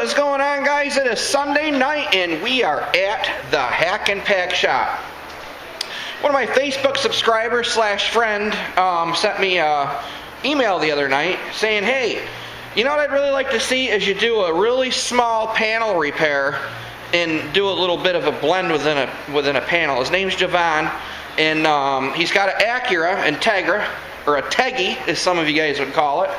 what is going on, guys? It is Sunday night and we are at the Hack and Pack shop. One of my Facebook subscribers slash friend sent me an email the other night saying, hey, you know what I'd really like to see is you do a really small panel repair and do a little bit of a blend within a panel. His name's Javon, and he's got an Acura Integra, or a Teggy as some of you guys would call it.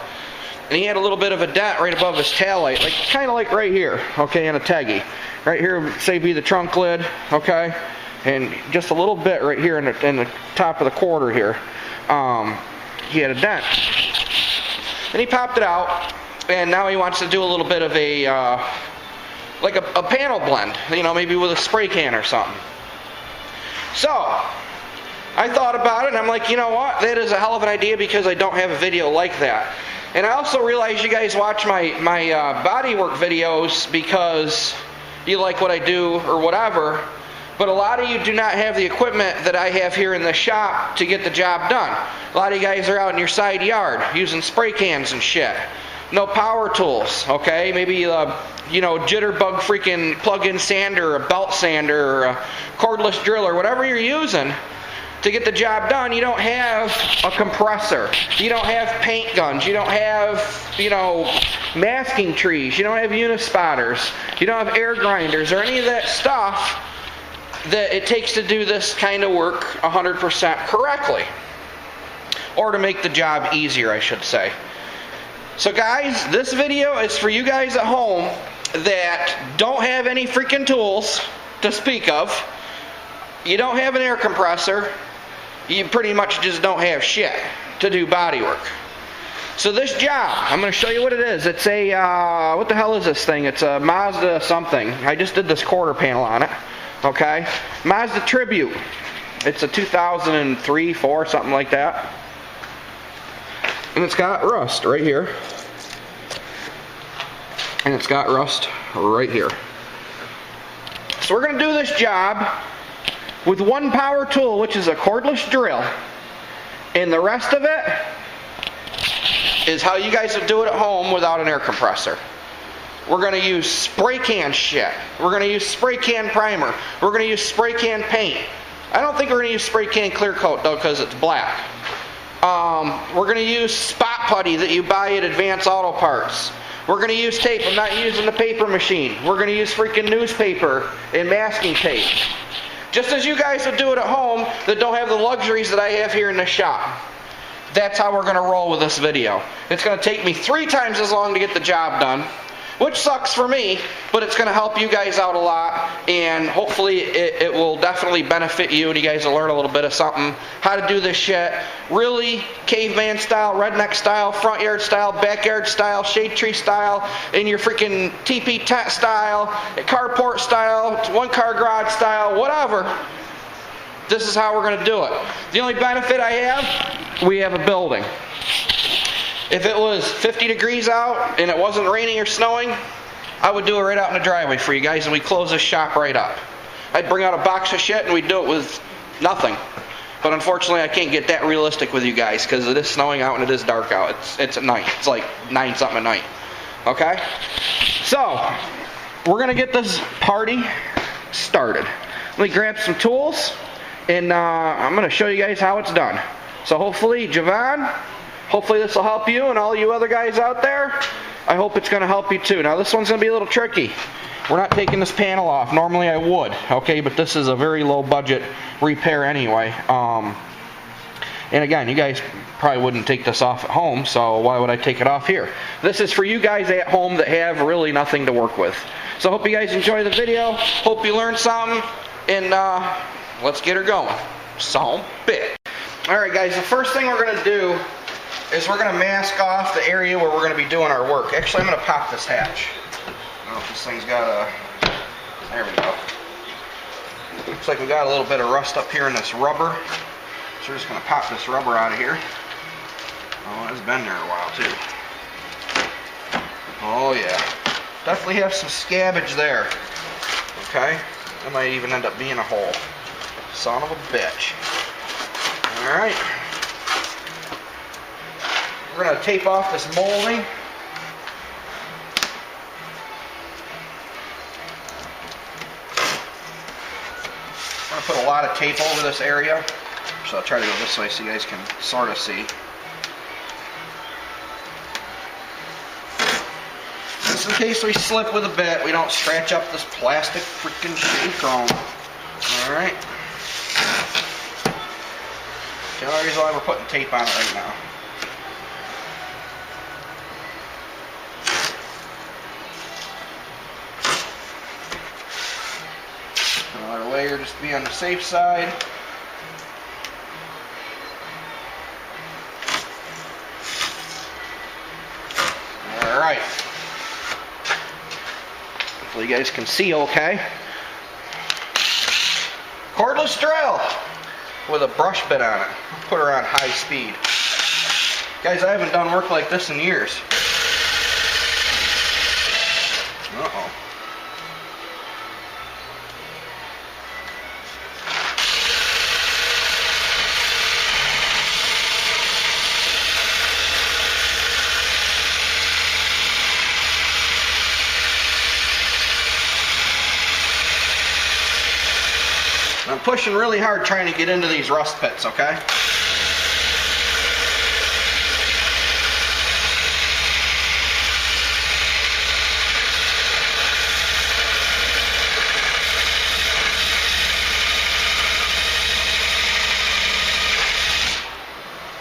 And he had a little bit of a dent right above his taillight, like kind of like right here, okay, in a Teggy. Right here, say be the trunk lid, okay, and just a little bit right here in the top of the quarter here. He had a dent. And he popped it out, and now he wants to do a little bit of a, like a panel blend, you know, maybe with a spray can or something. So, I thought about it, and I'm like, you know what, that is a hell of an idea because I don't have a video like that. And I also realize you guys watch my bodywork videos because you like what I do or whatever, but a lot of you do not have the equipment that I have here in the shop to get the job done. A lot of you guys are out in your side yard using spray cans and shit. No power tools, okay? Maybe, you know, jitterbug freaking plug-in sander, or a belt sander, or a cordless drill, or whatever you're using to get the job done. You don't have a compressor. You don't have paint guns. You don't have, you know, masking trees. You don't have unispotters. You don't have air grinders or any of that stuff that it takes to do this kind of work 100% correctly. Or to make the job easier, I should say. So guys, this video is for you guys at home that don't have any freaking tools to speak of. You don't have an air compressor. You pretty much just don't have shit to do body work. So this job, I'm going to show you what it is. It's a, what the hell is this thing? It's a Mazda something. I just did this quarter panel on it. Okay? Mazda Tribute. It's a 2003, 4, something like that. And it's got rust right here. And it's got rust right here. So we're going to do this job with one power tool, which is a cordless drill, and the rest of it is how you guys would do it at home without an air compressor. We're going to use spray can shit. We're going to use spray can primer. We're going to use spray can paint. I don't think we're going to use spray can clear coat though, because it's black. We're going to use spot putty that you buy at Advance Auto Parts. We're going to use tape. I'm not using the paper machine. We're going to use freaking newspaper and masking tape. Just as you guys would do it at home that don't have the luxuries that I have here in the shop. That's how we're going to roll with this video. It's going to take me 3 times as long to get the job done, which sucks for me, but it's going to help you guys out a lot, and hopefully it will definitely benefit you, and you guys will learn a little bit of something, how to do this shit, really caveman style, redneck style, front yard style, backyard style, shade tree style, in your freaking teepee tent style, carport style, one car garage style, whatever. This is how we're going to do it. The only benefit I have, we have a building. If it was 50 degrees out and it wasn't raining or snowing, I would do it right out in the driveway for you guys, and we'd close this shop right up. I'd bring out a box of shit and we'd do it with nothing. But unfortunately, I can't get that realistic with you guys because it is snowing out and it is dark out. It's at night. It's like 9 something at night. Okay? So, we're going to get this party started. Let me grab some tools, and I'm going to show you guys how it's done. So hopefully, Javon, hopefully this will help you, and all you other guys out there, I hope it's going to help you too. Now this one's going to be a little tricky. We're not taking this panel off. Normally I would, okay, but this is a very low budget repair anyway. And again, you guys probably wouldn't take this off at home, so why would I take it off here? This is for you guys at home that have really nothing to work with. So hope you guys enjoy the video. Hope you learned something, and let's get her going. So, bit. Alright guys, the first thing we're going to do is we're going to mask off the area where we're going to be doing our work. Actually, I'm going to pop this hatch. I don't know if this thing's got a... There we go. Looks like we got a little bit of rust up here in this rubber. So we're just going to pop this rubber out of here. Oh, it's been there a while too. Oh yeah. Definitely have some scabbage there. Okay? That might even end up being a hole. Son of a bitch. Alright. We're going to tape off this molding. put a lot of tape over this area, so I'll try to go this way so you guys can sort of see. Just in case we slip with a bit, we don't scratch up this plastic freaking shitty chrome. Alright. The only reason why we're putting tape on it right now. Another layer just to be on the safe side. Alright. Hopefully you guys can see okay. Cordless drill with a brush bit on it. Put her on high speed. Guys, I haven't done work like this in years. Uh-oh. I'm pushing really hard trying to get into these rust pits, okay?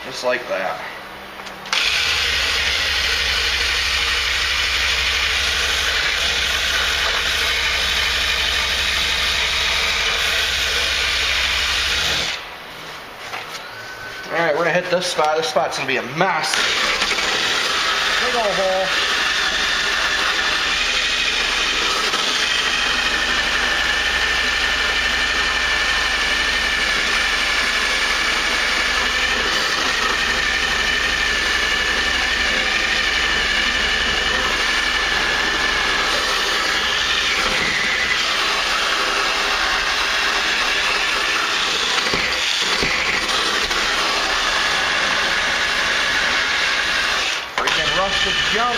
Just like that. Alright, we're going to hit this spot. This spot's going to be a mess. Big old hole. Rusted junk.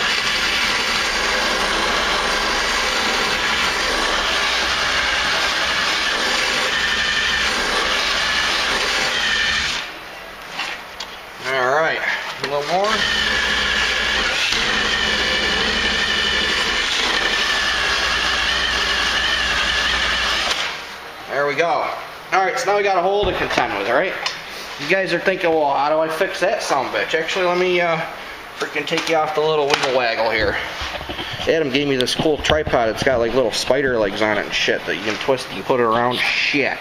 Alright, a little more. There we go. Alright, so now we got a hole to contend with, alright? You guys are thinking, well, how do I fix that sumbitch? Actually, let me freaking take you off the little wiggle waggle here. Adam gave me this cool tripod. It's got like little spider legs on it and shit that you can twist and put it around. Shit.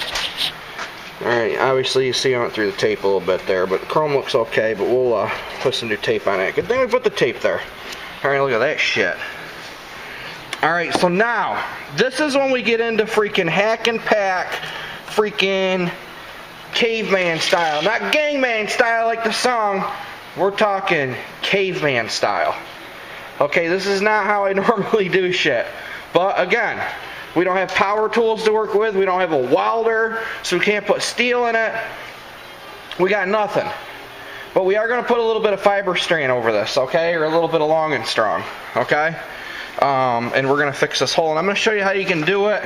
Alright, obviously you see I went through the tape a little bit there, but the chrome looks okay, but we'll put some new tape on it. Good thing we put the tape there. Alright, look at that shit. Alright, so now, this is when we get into freaking hack and pack, freaking caveman style. Not gangman style like the song. We're talking caveman style. Okay, this is not how I normally do shit. But again, we don't have power tools to work with. We don't have a welder, so we can't put steel in it. We got nothing. But we are going to put a little bit of fiber strand over this, okay? Or a little bit of long and strong, okay? And we're going to fix this hole. And I'm going to show you how you can do it.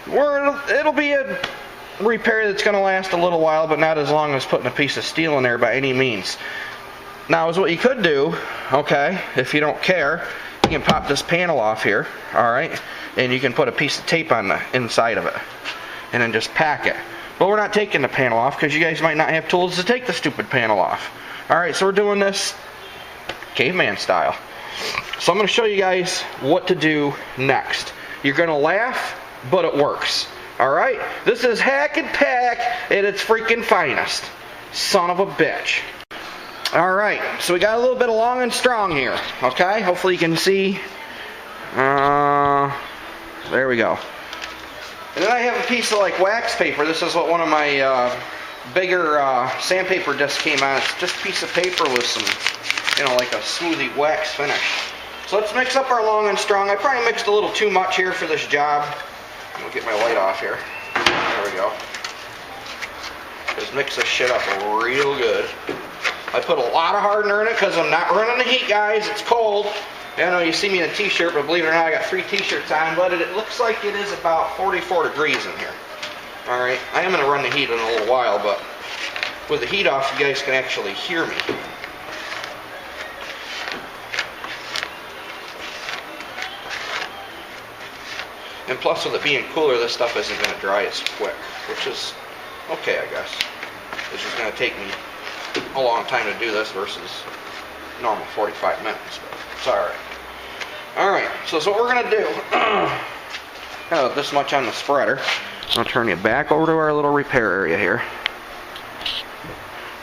It'll be a repair that's going to last a little while, but not as long as putting a piece of steel in there by any means. Now, is what you could do, okay, if you don't care, you can pop this panel off here, alright, and you can put a piece of tape on the inside of it, and then just pack it. But we're not taking the panel off, because you guys might not have tools to take the stupid panel off. Alright, so we're doing this caveman style. So I'm going to show you guys what to do next. You're going to laugh, but it works. Alright? This is hack and pack at its freaking finest. Son of a bitch. Alright, so we got a little bit of long and strong here, okay? Hopefully you can see. There we go. And then I have a piece of like wax paper. This is what one of my bigger sandpaper discs came on. It's just a piece of paper with some, you know, like a smoothie wax finish. So let's mix up our long and strong. I probably mixed a little too much here for this job. I'm going to get my light off here. There we go. Just mix this shit up real good. I put a lot of hardener in it because I'm not running the heat, guys. It's cold. I know you see me in a t-shirt, but believe it or not, I got 3 t-shirts on, but it looks like it is about 44 degrees in here. Alright, I am going to run the heat in a little while, but with the heat off, you guys can actually hear me. And plus, with it being cooler, this stuff isn't going to dry as quick, which is okay, I guess. It's just going to take me a long time to do this versus normal 45 minutes, but it's alright. Alright, so that's what we're going to do. Got this much on the spreader. I'll turn you back over to our little repair area here.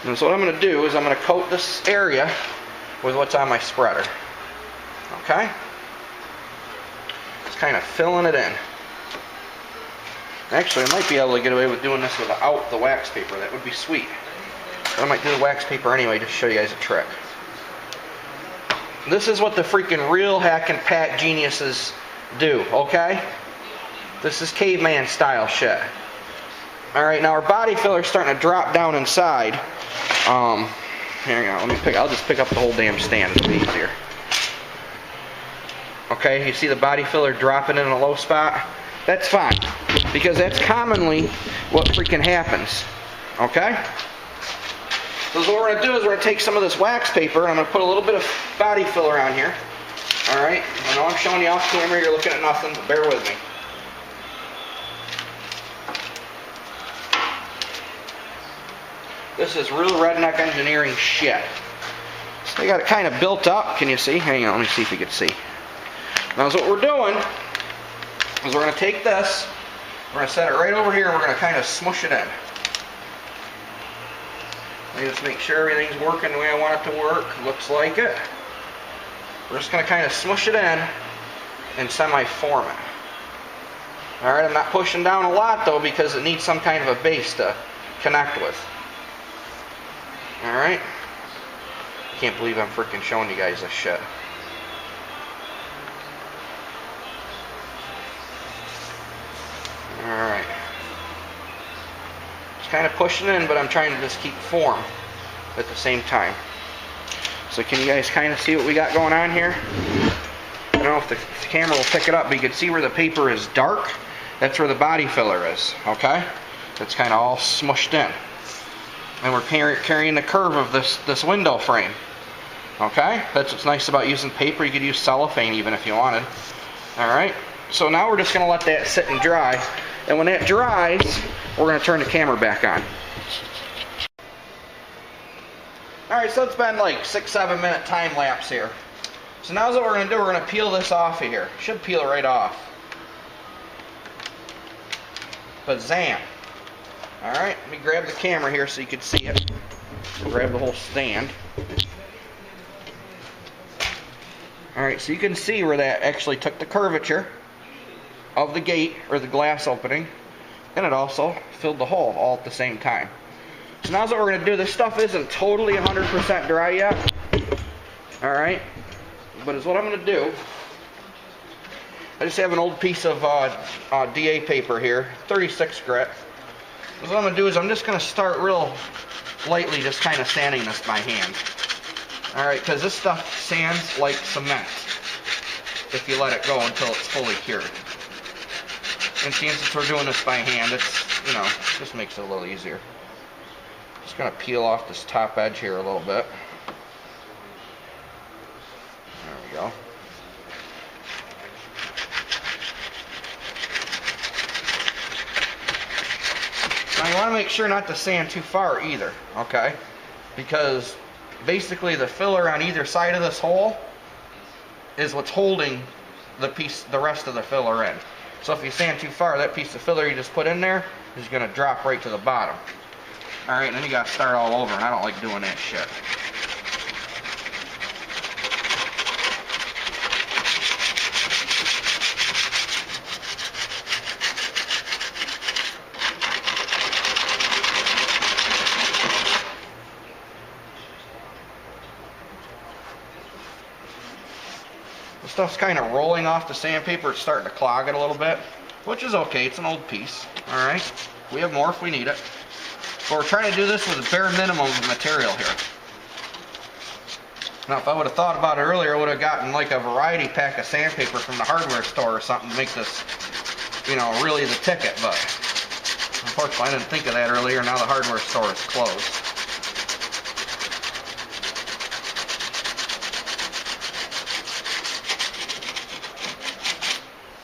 And so what I'm going to do is I'm going to coat this area with what's on my spreader. Okay? Just kind of filling it in. Actually, I might be able to get away with doing this without the wax paper. That would be sweet. But I might do the wax paper anyway just to show you guys a trick. This is what the freaking real hack and pat geniuses do, okay? This is caveman style shit. Alright, now our body filler is starting to drop down inside. Hang on, I'll just pick up the whole damn stand. It'll be easier. Okay, you see the body filler dropping in a low spot? That's fine, because that's commonly what freaking happens. Okay? So what we're going to do is we're going to take some of this wax paper and I'm going to put a little bit of body filler on here. Alright, I know I'm showing you off camera, you're looking at nothing, but bear with me. This is real redneck engineering shit. So they got it kind of built up. Can you see? Hang on, let me see if you can see. Now, so what we're doing is we're going to take this, we're going to set it right over here, and we're going to kind of smush it in. Let me just make sure everything's working the way I want it to work. Looks like it. We're just going to kind of smush it in and semi-form it. Alright, I'm not pushing down a lot though because it needs some kind of a base to connect with. Alright? Can't believe I'm freaking showing you guys this shit. Alright. Just kind of pushing in, but I'm trying to just keep form at the same time. So can you guys kind of see what we got going on here? I don't know if the camera will pick it up, but you can see where the paper is dark. That's where the body filler is, okay? It's kind of all smushed in. And we're carrying the curve of this window frame. Okay? That's what's nice about using paper. You could use cellophane even if you wanted. Alright? So now we're just going to let that sit and dry. And when that dries, we're going to turn the camera back on. Alright, so it's been like 6-7 minute time lapse here. So now what we're going to do, we're going to peel this off of here. Should peel it right off. Bazam. Alright, let me grab the camera here so you can see it. Grab the whole stand. Alright, so you can see where that actually took the curvature of the gate, or the glass opening, and it also filled the hole all at the same time. So now what we're going to do, this stuff isn't totally 100% dry yet. Alright, but is what I'm going to do. I just have an old piece of DA paper here, 36 grit. So what I'm going to do is I'm just going to start real lightly, just kind of sanding this by hand. Alright, because this stuff sands like cement if you let it go until it's fully cured. And since we're doing this by hand, it's, you know, just makes it a little easier. Just going to peel off this top edge here a little bit. There we go. Now you want to make sure not to sand too far either, okay? Because basically the filler on either side of this hole is what's holding the rest of the filler in. So if you sand too far, that piece of filler you just put in there is going to drop right to the bottom. Alright, and then you got to start all over, and I don't like doing that shit. The stuff's kind of rolling off the sandpaper. It's starting to clog it a little bit, which is okay. It's an old piece. Alright, we have more if we need it. But we're trying to do this with a bare minimum of material here. Now, if I would have thought about it earlier, I would have gotten like a variety pack of sandpaper from the hardware store or something to make this, you know, really the ticket. But Unfortunately, I didn't think of that earlier. Now the hardware store is closed.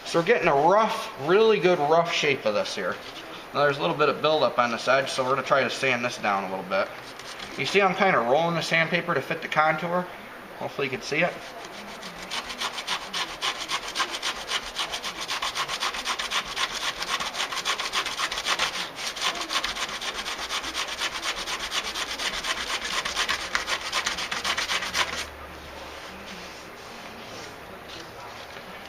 So we're getting a rough, really good rough shape of this here. Now there's a little bit of buildup on this edge, so we're going to try to sand this down a little bit. You see I'm kind of rolling the sandpaper to fit the contour. Hopefully you can see it.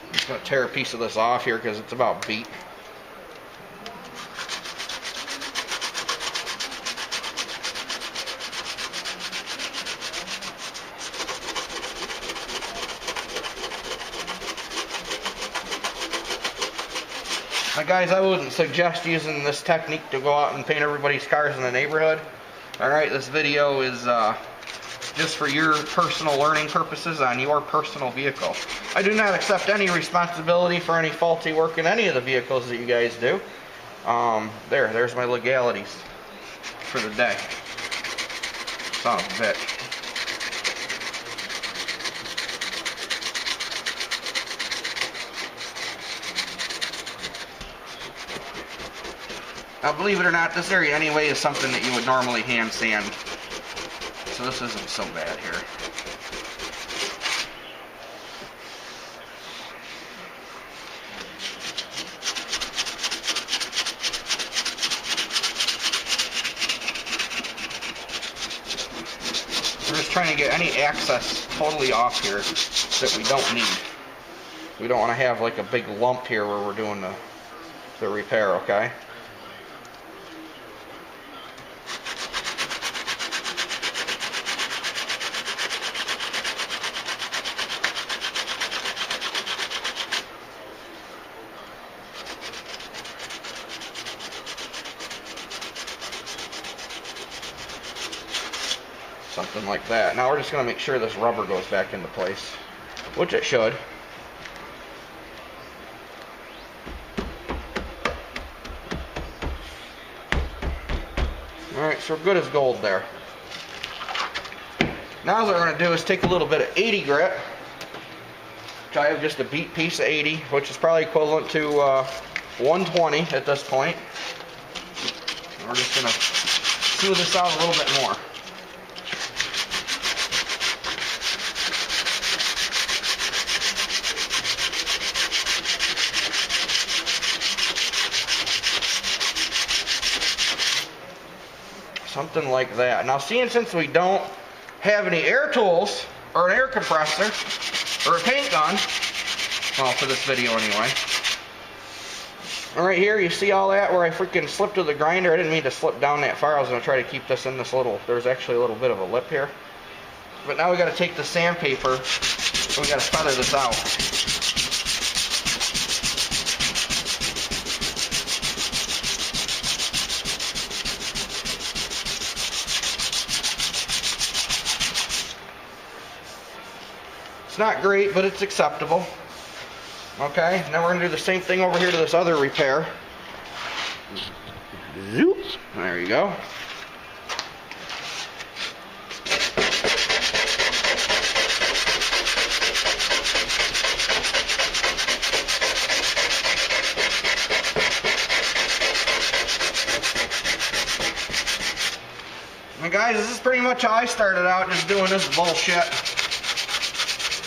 I'm just going to tear a piece of this off here because it's about beat. Now guys, I wouldn't suggest using this technique to go out and paint everybody's cars in the neighborhood. Alright, this video is just for your personal learning purposes on your personal vehicle. I do not accept any responsibility for any faulty work in any of the vehicles that you guys do. There's my legalities for the day. Son of a bitch. Now, believe it or not, this area anyway is something that you would normally hand sand. So this isn't so bad here. We're just trying to get any access totally off here that we don't need. We don't want to have like a big lump here where we're doing the repair, okay? Something like that. Now we're just going to make sure this rubber goes back into place, which it should. Alright, so we're good as gold there. Now what we're going to do is take a little bit of 80 grit, which I have just a beat piece of 80, which is probably equivalent to 120 at this point. And we're just going to smooth this out a little bit more. Something like that. Now, seeing since we don't have any air tools, or an air compressor, or a paint gun, well, for this video anyway. Right here, you see all that where I freaking slipped with the grinder? I didn't mean to slip down that far. I was going to try to keep this in this little, there's actually a little bit of a lip here. But now we got to take the sandpaper, and we got to feather this out. It's not great, but it's acceptable. Okay, now we're going to do the same thing over here to this other repair. Zoop. There you go. And guys, this is pretty much how I started out, just doing this bullshit.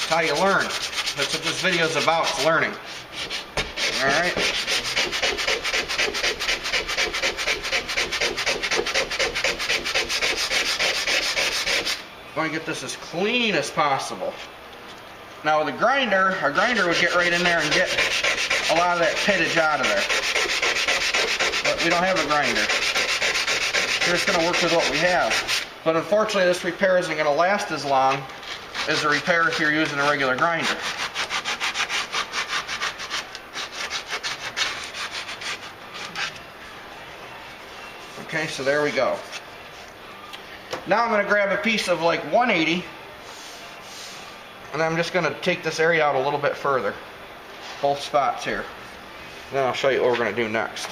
How you learn. That's what this video is about, it's learning. Alright? Going to get this as clean as possible. Now with a grinder would get right in there and get a lot of that pittage out of there. But we don't have a grinder. We're just going to work with what we have. But unfortunately this repair isn't going to last as long as a repair if you're using a regular grinder. Okay, so there we go. Now I'm going to grab a piece of like 180 and I'm just going to take this area out a little bit further. Both spots here. Then I'll show you what we're going to do next.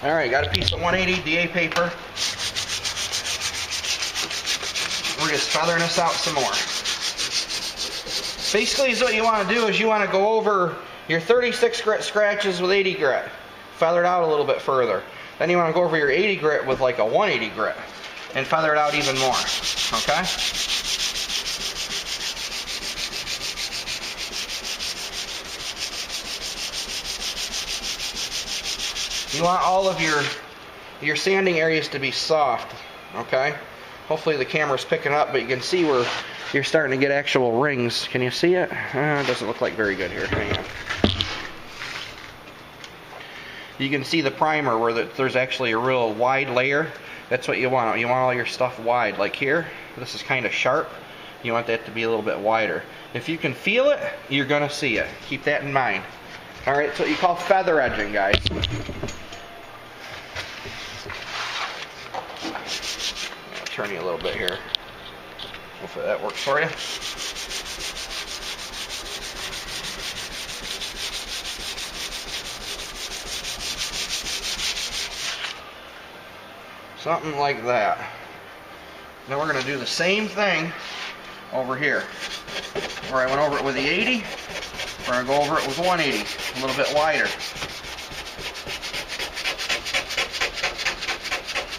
Alright, got a piece of 180 DA paper. We're just feathering this out some more. Basically, is what you want to do is you want to go over your 36 grit scratches with 80 grit. Feather it out a little bit further. Then you want to go over your 80 grit with like a 180 grit and feather it out even more. Okay? You want all of your sanding areas to be soft. Okay? Hopefully the camera's picking up, but you can see where you're starting to get actual rings. Can you see it? It doesn't look like very good here. Hang on. You can see the primer where there's actually a real wide layer. That's what you want. You want all your stuff wide. Like here, this is kind of sharp. You want that to be a little bit wider. If you can feel it, you're going to see it. Keep that in mind. Alright, that's what you call feather edging, guys. I'll turn you a little bit here. Hopefully that works for you. Something like that. Then we're going to do the same thing over here. Where I went over it with the 80, we're going to go over it with 180, a little bit wider.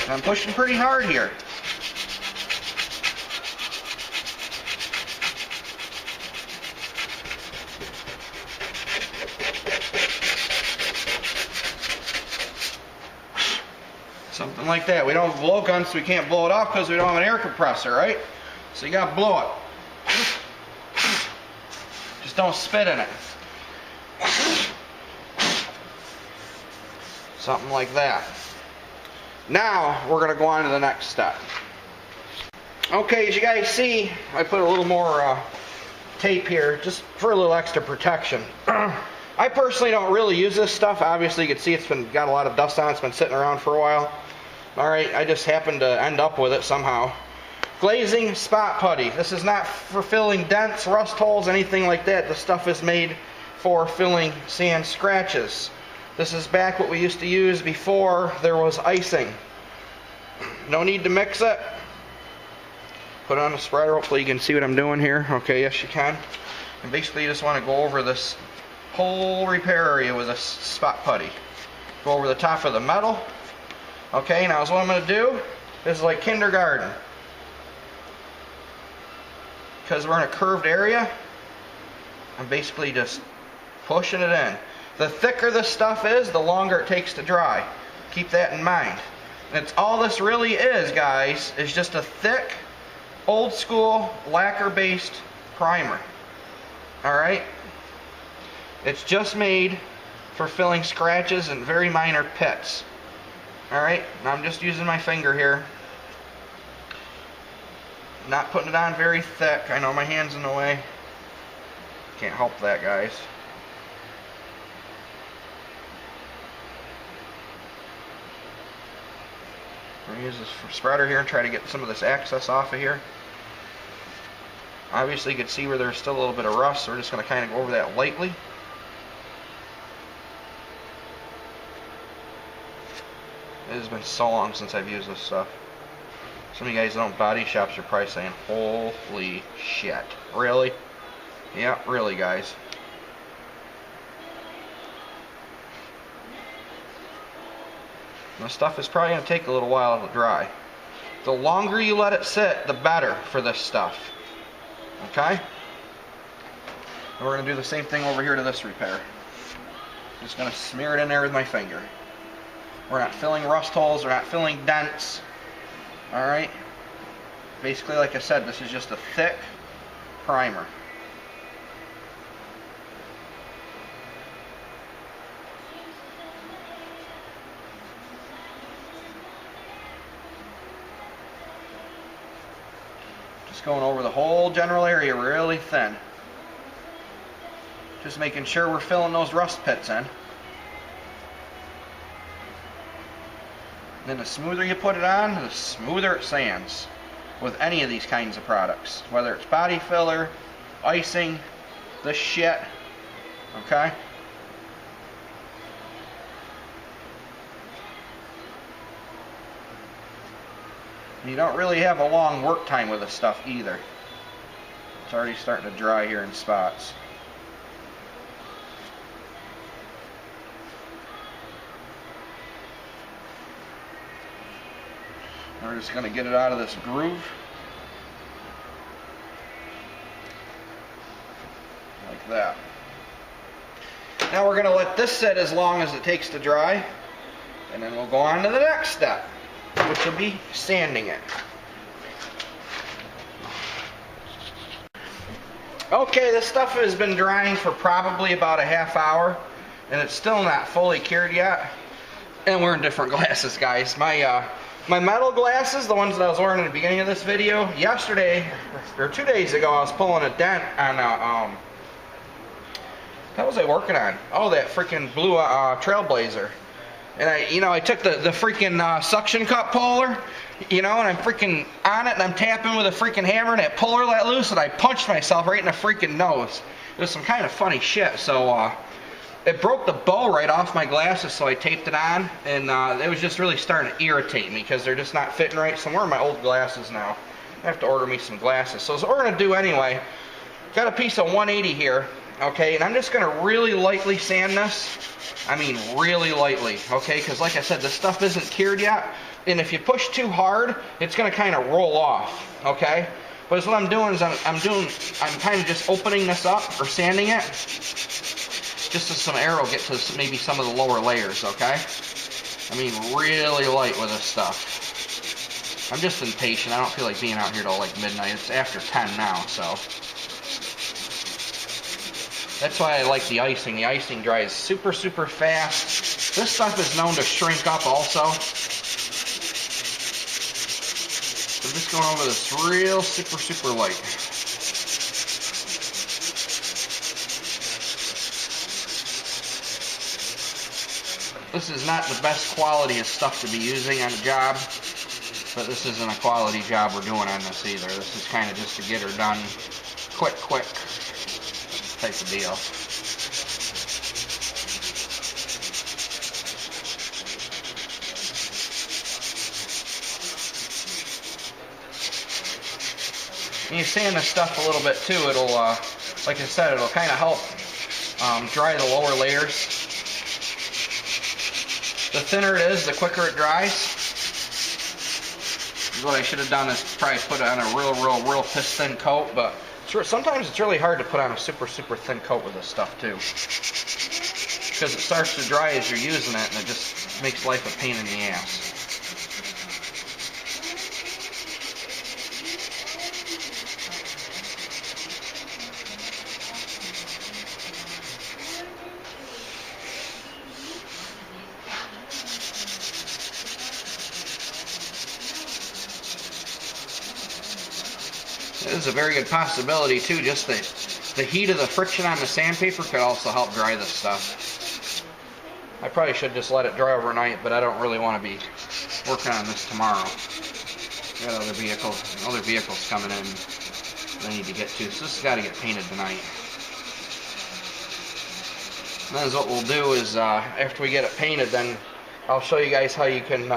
And I'm pushing pretty hard here. Something like that. We don't have a blow gun, so we can't blow it off because we don't have an air compressor, right? So you got to blow it. Just don't spit in it. Something like that. Now we're going to go on to the next step. Okay, as you guys see, I put a little more tape here just for a little extra protection. I personally don't really use this stuff. Obviously, you can see it's got a lot of dust on it. It's been sitting around for a while. Alright, I just happened to end up with it somehow. Glazing spot putty. This is not for filling dents, rust holes, anything like that. The stuff is made for filling sand scratches. This is back what we used to use before there was icing. No need to mix it. Put it on the spreader. Hopefully you can see what I'm doing here. Okay, yes you can. And basically you just want to go over this whole repair area with a spot putty. Go over the top of the metal. Okay, now what I'm going to do is like kindergarten. Because we're in a curved area, I'm basically just pushing it in. The thicker this stuff is, the longer it takes to dry. Keep that in mind. That's all this really is, guys, is just a thick, old school, lacquer-based primer. Alright? It's just made for filling scratches and very minor pits. Alright, now I'm just using my finger here. Not putting it on very thick. I know my hand's in the way. Can't help that, guys. I'm going to use this spreader here and try to get some of this excess off of here. Obviously you can see where there's still a little bit of rust, so we're just going to kind of go over that lightly. It has been so long since I've used this stuff. Some of you guys that own body shops are probably saying, holy shit. Really? Yeah, really, guys. This stuff is probably going to take a little while to dry. The longer you let it sit, the better for this stuff. Okay? And we're going to do the same thing over here to this repair. Just going to smear it in there with my finger. We're not filling rust holes, we're not filling dents. Alright? Basically, like I said, this is just a thick primer. Just going over the whole general area really thin. Just making sure we're filling those rust pits in. Then the smoother you put it on, the smoother it sands with any of these kinds of products. Whether it's body filler, icing, this shit. Okay? You don't really have a long work time with this stuff either. It's already starting to dry here in spots. We're just going to get it out of this groove. Like that. Now we're going to let this sit as long as it takes to dry. And then we'll go on to the next step, which will be sanding it. Okay, this stuff has been drying for probably about a half hour, and it's still not fully cured yet. And we're in different glasses, guys. My metal glasses, the ones that I was wearing in the beginning of this video, yesterday, or 2 days ago, I was pulling a dent on a, what was I working on? Oh, that freaking blue Trailblazer. And I took the freaking suction cup puller, and I'm freaking on it, and I'm tapping with a freaking hammer, and that puller let loose, and I punched myself right in the freaking nose. It was some kind of funny shit. So it broke the bow right off my glasses, so I taped it on, and it was just really starting to irritate me because they're just not fitting right. So I'm wearing my old glasses now. I have to order me some glasses. So what we're gonna do anyway, got a piece of 180 here, okay, and I'm just gonna really lightly sand this. I mean really lightly, okay, because like I said, this stuff isn't cured yet, and if you push too hard, it's going to kind of roll off, okay? But what I'm doing is I'm kind of just opening this up, or sanding it, just so some air will get to maybe some of the lower layers, okay? I mean really light with this stuff. I'm just impatient. I don't feel like being out here till like midnight. It's after 10 now, so... That's why I like the icing. The icing dries super, super fast. This stuff is known to shrink up also. So I'm just going over this real super, super light. This is not the best quality of stuff to be using on a job, but this isn't a quality job we're doing on this either. This is kind of just to get her done quick type of deal. When you sand this stuff a little bit too, it'll, like I said, it'll kind of help dry the lower layers. The thinner it is, the quicker it dries. What I should have done is probably put on a real piss thin coat, but sometimes it's really hard to put on a super, super thin coat with this stuff too, because it starts to dry as you're using it, and it just makes life a pain in the ass. This is a very good possibility too. Just the heat of the friction on the sandpaper could also help dry this stuff. I probably should just let it dry overnight, but I don't really want to be working on this tomorrow. We got other vehicles coming in they need to get to, so this has got to get painted tonight. And then what we'll do is after we get it painted, then I'll show you guys how you can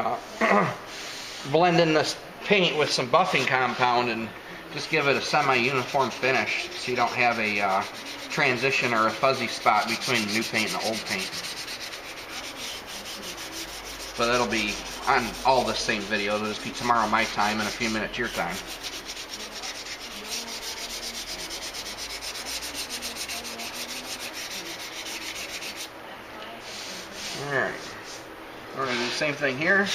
blend in this paint with some buffing compound and just give it a semi-uniform finish so you don't have a transition or a fuzzy spot between the new paint and the old paint. But that'll be on all the same video. It'll just be tomorrow my time and a few minutes your time. Alright. We're going to do the same thing here.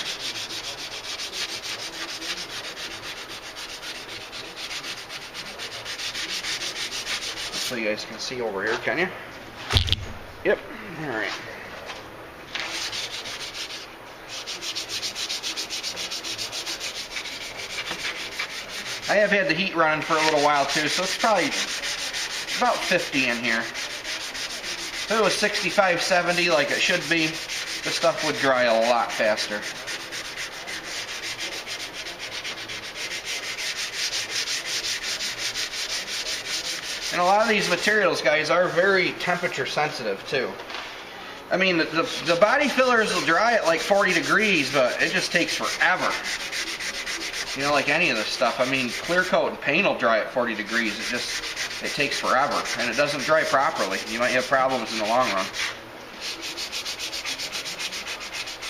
So you guys can see over here, can you? Yep. Alright. I have had the heat running for a little while too, so it's probably about 50 in here. If it was 65, 70 like it should be, this stuff would dry a lot faster. And a lot of these materials, guys, are very temperature sensitive too. I mean, the body fillers will dry at like 40 degrees, but it just takes forever. You know, like any of this stuff, I mean, clear coat and paint will dry at 40 degrees. It takes forever, and it doesn't dry properly. You might have problems in the long run.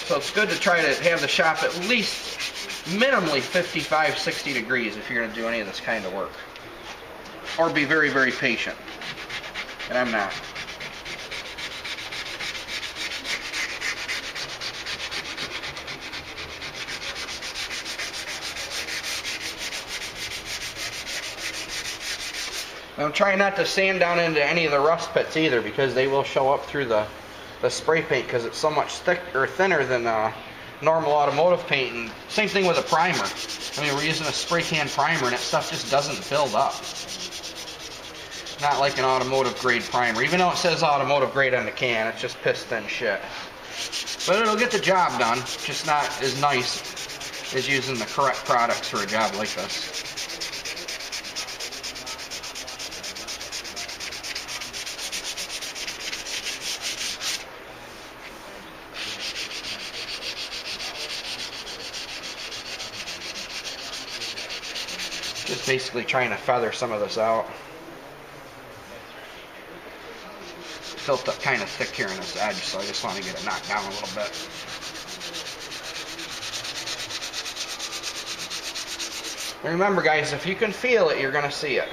So it's good to try to have the shop at least minimally 55, 60 degrees if you're going to do any of this kind of work. Or be very, very patient. And I'm not. I'm trying not to sand down into any of the rust pits either, because they will show up through the spray paint because it's so much thinner than normal automotive paint. And same thing with a primer. I mean, we're using a spray can primer and that stuff just doesn't build up. Not like an automotive grade primer. Even though it says automotive grade on the can, it's just piss thin shit. But it'll get the job done, just not as nice as using the correct products for a job like this. Just basically trying to feather some of this out. Built up kind of thick here on this edge, so I just want to get it knocked down a little bit. And remember, guys, if you can feel it, you're going to see it.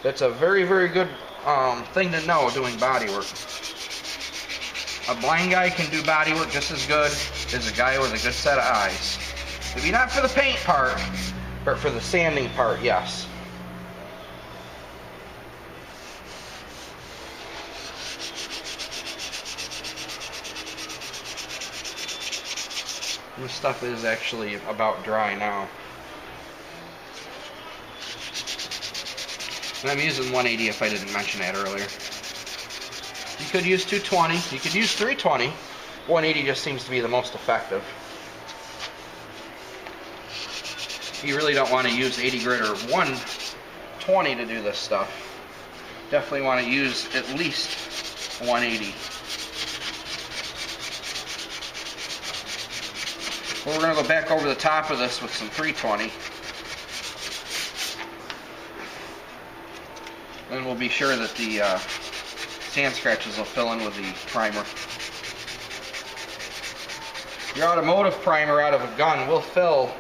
That's a very, very good thing to know doing body work. A blind guy can do body work just as good as a guy with a good set of eyes. Maybe not for the paint part, but for the sanding part, yes. This stuff is actually about dry now. And I'm using 180 if I didn't mention that earlier. You could use 220, you could use 320. 180 just seems to be the most effective. You really don't want to use 80 grit or 120 to do this stuff. Definitely want to use at least 180. We're going to go back over the top of this with some 320. Then we'll be sure that the sand scratches will fill in with the primer. Your automotive primer out of a gun will fill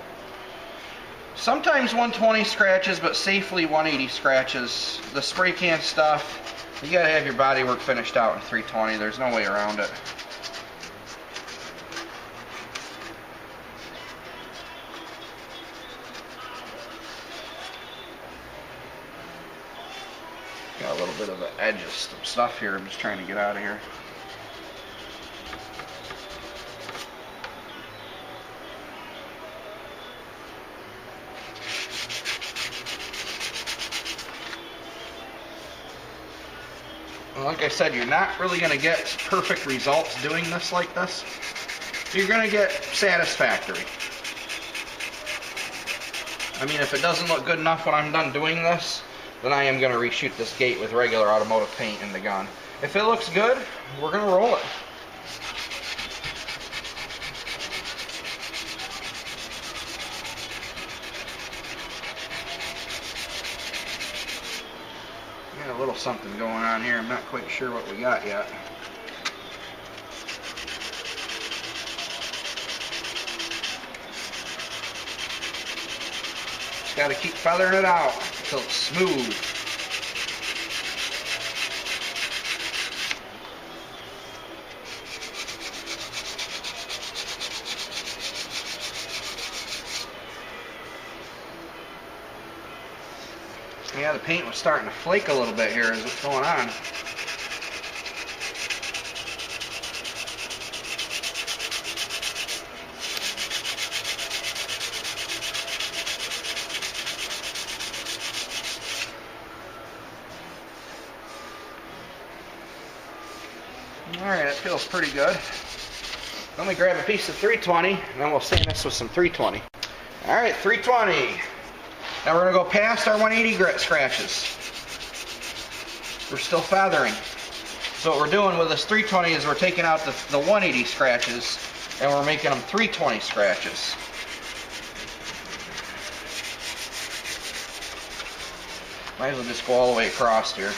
sometimes 120 scratches, but safely 180 scratches. The spray can stuff, you gotta have your body work finished out in 320. There's no way around it. Got a little bit of the edge of some stuff here. I'm just trying to get out of here. Like I said, you're not really going to get perfect results doing this like this. You're going to get satisfactory. I mean, if it doesn't look good enough when I'm done doing this, then I am going to reshoot this gate with regular automotive paint in the gun. If it looks good, we're going to roll it. Got a little something going on here. I'm not quite sure what we got yet. Just got to keep feathering it out until it's smooth. Yeah, the paint was starting to flake a little bit here as what's going on. Alright, that feels pretty good. Let me grab a piece of 320 and then we'll sand this with some 320. Alright, 320. Now we're going to go past our 180 grit scratches. We're still feathering. So what we're doing with this 320 is we're taking out the 180 scratches and we're making them 320 scratches. Might as well just go all the way across here.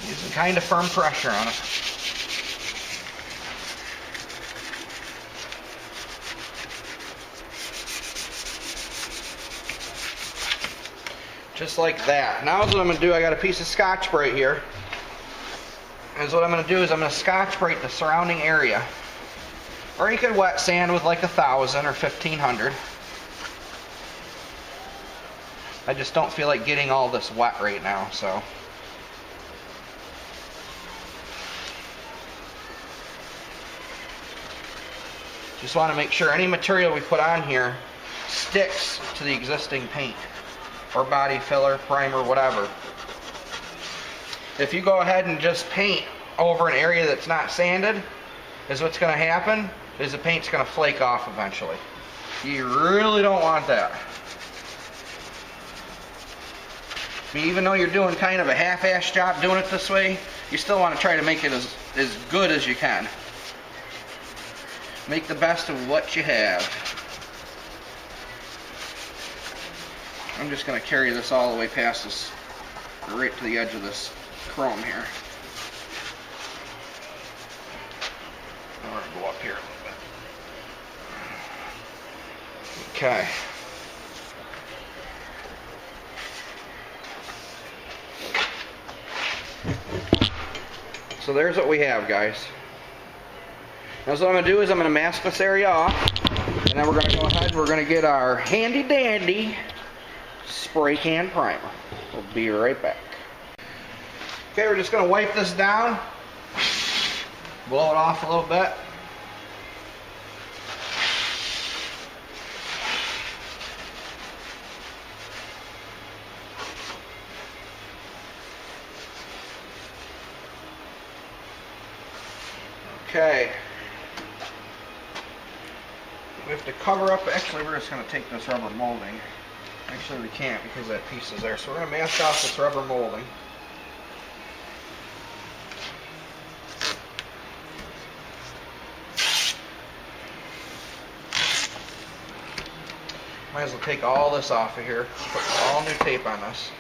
Using kind of firm pressure on it. Just like that. Now what I'm going to do, I got a piece of Scotch Brite here. And so what I'm going to do is I'm going to Scotch Brite the surrounding area. Or you could wet sand with like 1,000 or 1,500. I just don't feel like getting all this wet right now, so. Just want to make sure any material we put on here sticks to the existing paint or body filler, primer, whatever. If you go ahead and just paint over an area that's not sanded, is what's going to happen is the paint's going to flake off eventually. You really don't want that. I mean, even though you're doing kind of a half-ass job doing it this way, you still want to try to make it as good as you can. Make the best of what you have. I'm just going to carry this all the way past this, right to the edge of this chrome here. I'm going to go up here a little bit. Okay. So there's what we have, guys. Now so what I'm going to do is I'm going to mask this area off, and then we're going to go ahead and we're going to get our handy dandy spray can primer. We'll be right back. Okay, we're just going to wipe this down, blow it off a little bit. Okay. We have to cover up. Actually, we're just going to take this rubber molding. Actually, we can't because that piece is there. So we're going to mask off this rubber molding. Might as well take all this off of here. Put all new tape on this.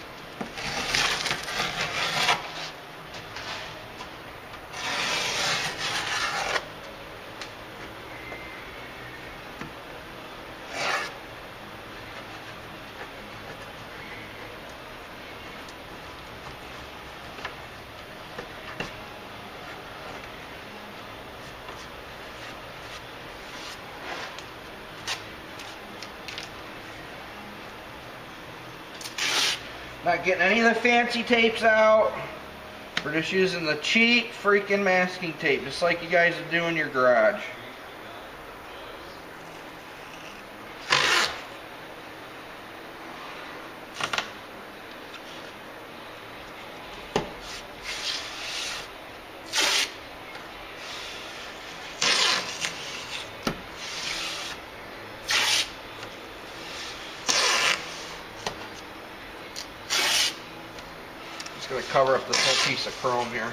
Not getting any of the fancy tapes out. We're just using the cheap freaking masking tape, just like you guys would do in your garage. Going to cover up this whole piece of chrome here.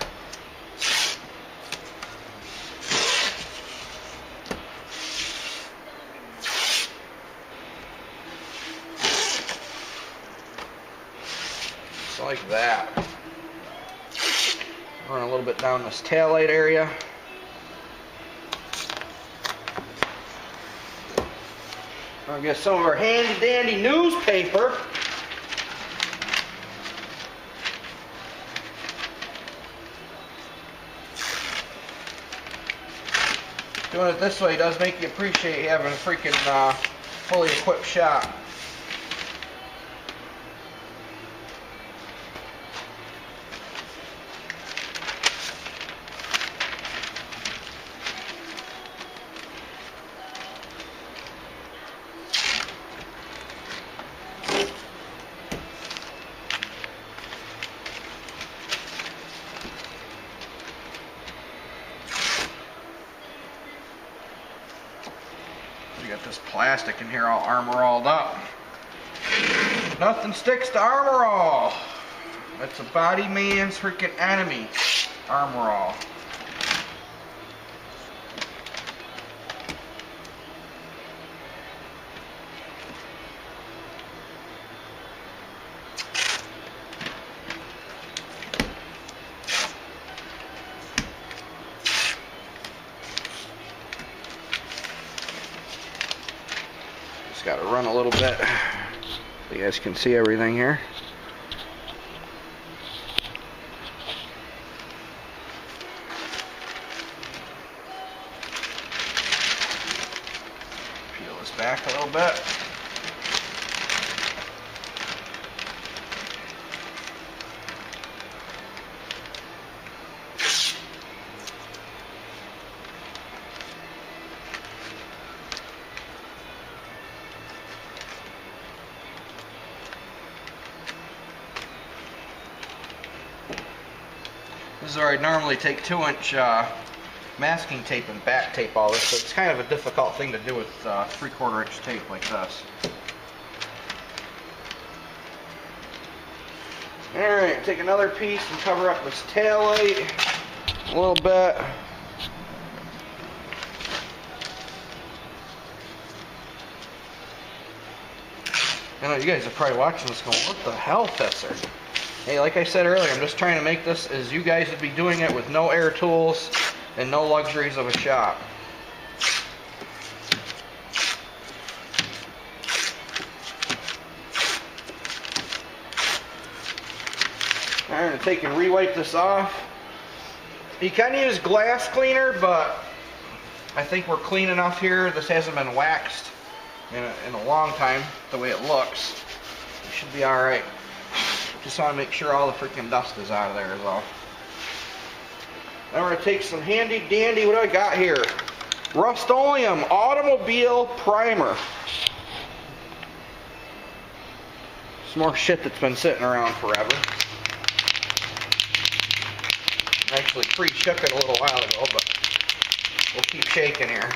Just like that. Run a little bit down this taillight area. I'll get some of our handy dandy newspaper. Doing it this way does make you appreciate having a freaking fully equipped shop. plastic in here all armor-alled up. Nothing sticks to armor-all. That's a body man's freaking enemy. Armor-all. Got to run a little bit so you guys can see everything here. Peel this back a little bit. This is where I'd normally take 2-inch masking tape and back tape all this, so it's kind of a difficult thing to do with 3/4 inch tape like this. Alright, take another piece and cover up this tail light a little bit. I know you guys are probably watching this going, what the hell, Fesser? Hey, like I said earlier, I'm just trying to make this as you guys would be doing it with no air tools and no luxuries of a shop. I'm going to take and re-wipe this off. You can use glass cleaner, but I think we're clean enough here. This hasn't been waxed in a long time, the way it looks. It should be alright. Just want to make sure all the freaking dust is out of there is all. Now we're going to take some handy dandy, what do I got here? Rust-Oleum Automobile Primer. Some more shit that's been sitting around forever. I actually pre-shook it a little while ago, but we'll keep shaking here.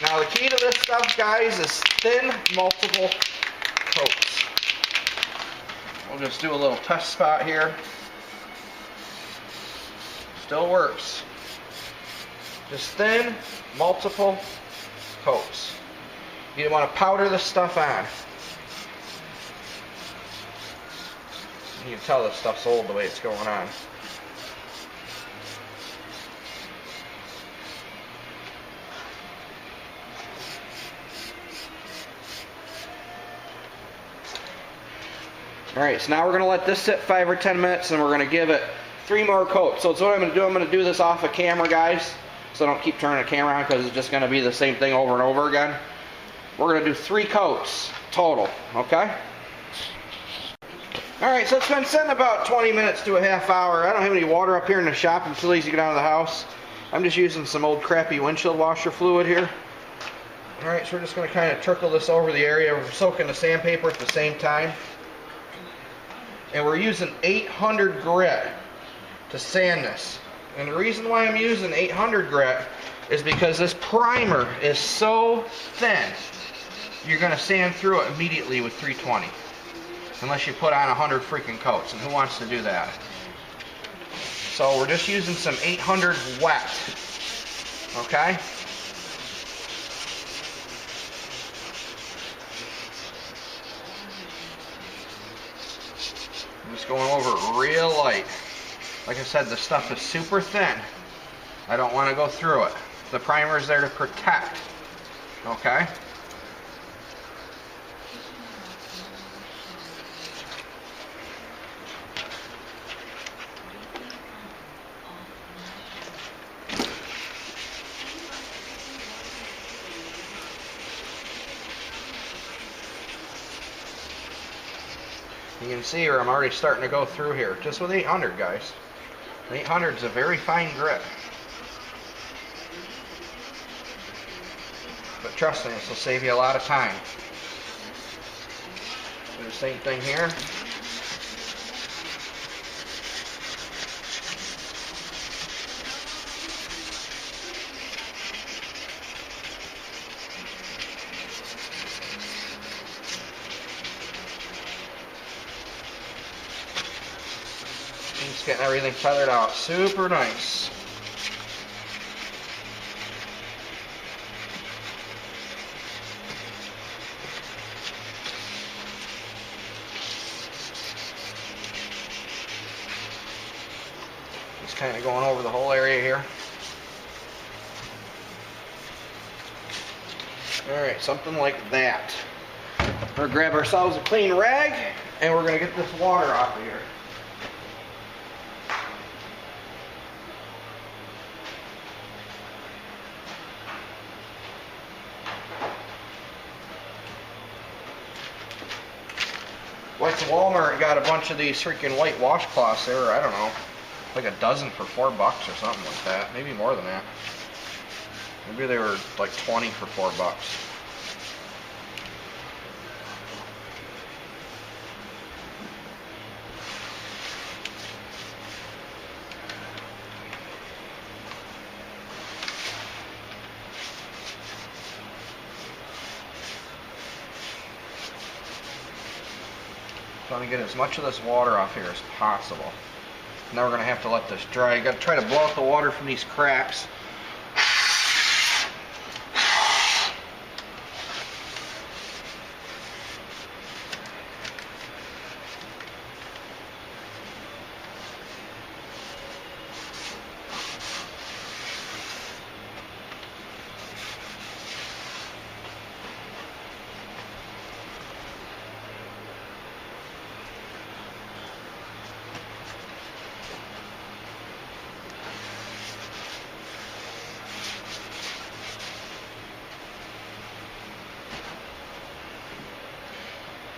Now the key to this stuff, guys, is thin multiple coats. We'll just do a little test spot here. Still works. Just thin multiple coats. You don't want to powder this stuff on. You can tell this stuff's old the way it's going on. Alright, so now we're going to let this sit 5 or 10 minutes and we're going to give it 3 more coats. So what I'm going to do, I'm going to do this off of camera, guys. So I don't keep turning the camera on because it's just going to be the same thing over and over again. We're going to do 3 coats total, okay? Alright, so it's been sitting about 20 minutes to a half hour. I don't have any water up here in the shop until you get out of the house. I'm just using some old crappy windshield washer fluid here. Alright, so we're just going to kind of trickle this over the area. We're soaking the sandpaper at the same time. And we're using 800 grit to sand this. And the reason why I'm using 800 grit is because this primer is so thin, you're going to sand through it immediately with 320. Unless you put on 100 freaking coats, and who wants to do that? So we're just using some 800 wet. Okay? I'm just going over it real light. Like I said, the stuff is super thin. I don't want to go through it. The primer is there to protect. Okay? You can see here I'm already starting to go through here, just with 800, guys. 800 is a very fine grit. But trust me, this will save you a lot of time. Do the same thing here. Just getting everything feathered out. Super nice. Just kind of going over the whole area here. Alright, something like that. We're going to grab ourselves a clean rag, and we're going to get this water off of here. Like Walmart got a bunch of these freaking white washcloths there, I don't know, like a dozen for $4 or something like that. Maybe more than that. Maybe they were like 20 for $4. Trying to get as much of this water off here as possible. Now we're going to have to let this dry. You got to try to blow out the water from these cracks.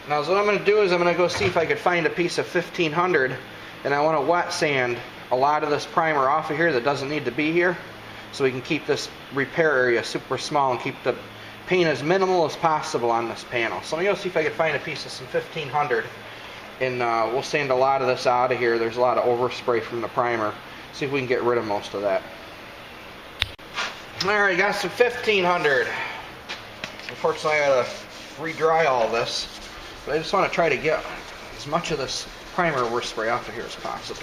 Now, so what I'm going to do is I'm going to go see if I could find a piece of 1500, and I want to wet sand a lot of this primer off of here that doesn't need to be here, so we can keep this repair area super small and keep the paint as minimal as possible on this panel. So I'm going to go see if I can find a piece of some 1500, and we'll sand a lot of this out of here. There's a lot of overspray from the primer. See if we can get rid of most of that. Alright, got some 1500. Unfortunately, I got to re-dry all this. But I just want to try to get as much of this primer overspray off of here as possible.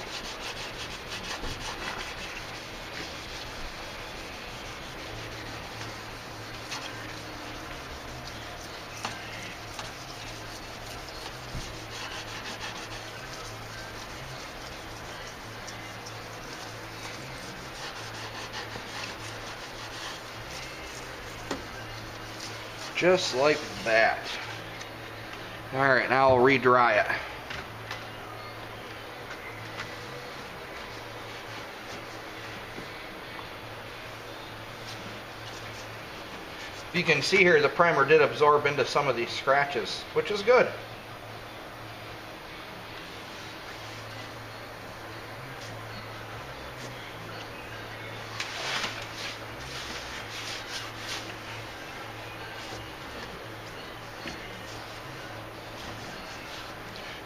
Just like that. Alright, now I'll re-dry it. You can see here the primer did absorb into some of these scratches, which is good.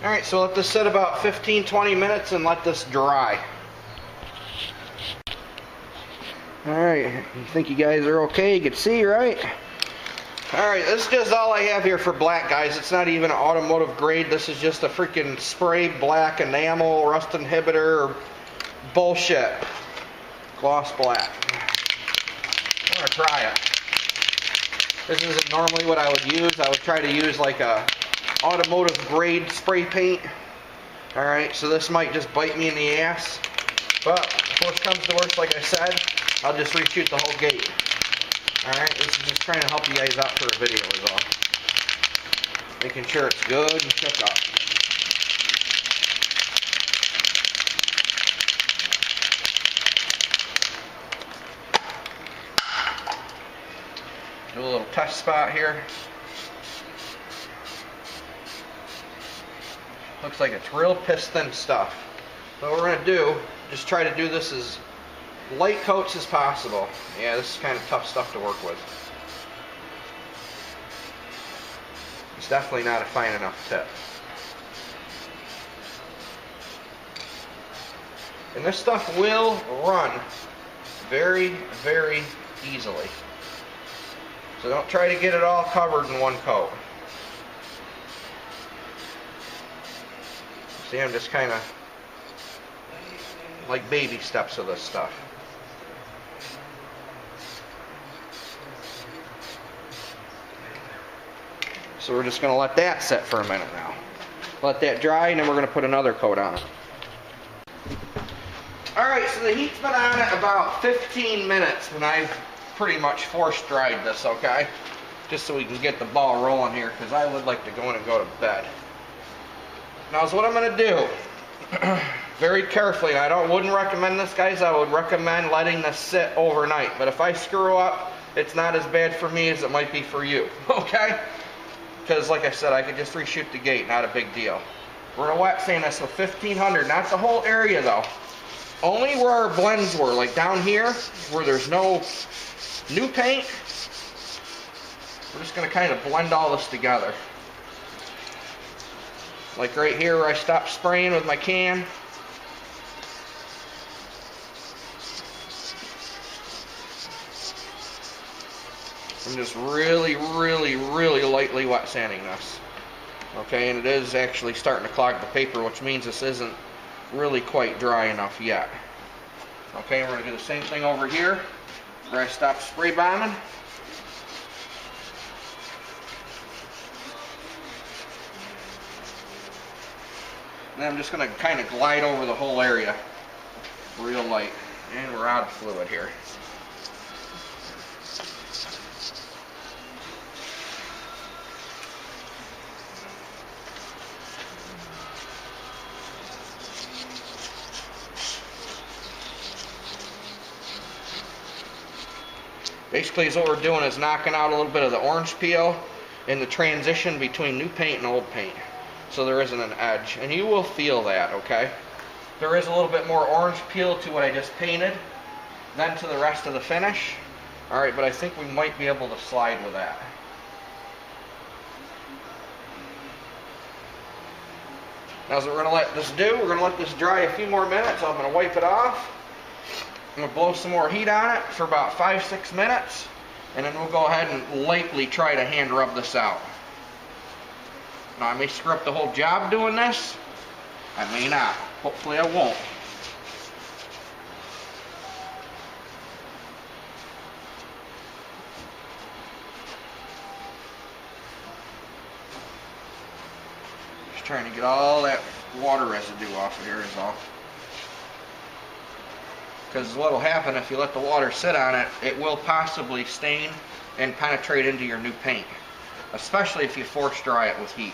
Alright, so let this sit about 15-20 minutes and let this dry. Alright, you think you guys are okay? You can see, right? Alright, this is just all I have here for black, guys. It's not even an automotive grade. This is just a freaking spray black enamel, rust inhibitor, bullshit. Gloss black. I'm going to try it. This isn't normally what I would use. I would try to use like a automotive grade spray paint. Alright, so this might just bite me in the ass, but if worst comes to worst, like I said, I'll just reshoot the whole gate. Alright, this is just trying to help you guys out for a video is all. Making sure it's good and shook up. Do a little test spot here. Looks like it's real piss thin stuff. So what we're going to do, just try to do this as light coats as possible. Yeah, this is kind of tough stuff to work with. It's definitely not a fine enough tip. And this stuff will run very, very easily. So don't try to get it all covered in one coat. See, I'm just kind of like baby steps of this stuff. So we're just going to let that sit for a minute now. Let that dry, and then we're going to put another coat on it. Alright, so the heat's been on it about 15 minutes, and I've pretty much force dried this, okay? Just so we can get the ball rolling here, because I would like to go in and go to bed. Now, so what I'm going to do, very carefully, and I wouldn't recommend this, guys. I would recommend letting this sit overnight. But if I screw up, it's not as bad for me as it might be for you, okay? Because, like I said, I could just reshoot the gate, not a big deal. We're going to wet sand this with 1500, not the whole area, though. Only where our blends were, like down here, where there's no new paint. We're just going to kind of blend all this together. Like right here where I stopped spraying with my can. I'm just really, really, really lightly wet sanding this. Okay, and it is actually starting to clog the paper, which means this isn't really quite dry enough yet. Okay, we're going to do the same thing over here where I stopped spray bombing. And then I'm just going to kind of glide over the whole area real light. And we're out of fluid here. Basically, what we're doing is knocking out a little bit of the orange peel in the transition between new paint and old paint, so there isn't an edge. And you will feel that, okay? There is a little bit more orange peel to what I just painted than to the rest of the finish. Alright, but I think we might be able to slide with that. Now, so we're going to let this do. We're going to let this dry a few more minutes. I'm going to wipe it off. I'm going to blow some more heat on it for about 5-6 minutes, and then we'll go ahead and lightly try to hand rub this out. Now, I may screw up the whole job doing this. I may not. Hopefully I won't. Just trying to get all that water residue off of here is all. Because what will happen if you let the water sit on it, it will possibly stain and penetrate into your new paint, especially if you force dry it with heat.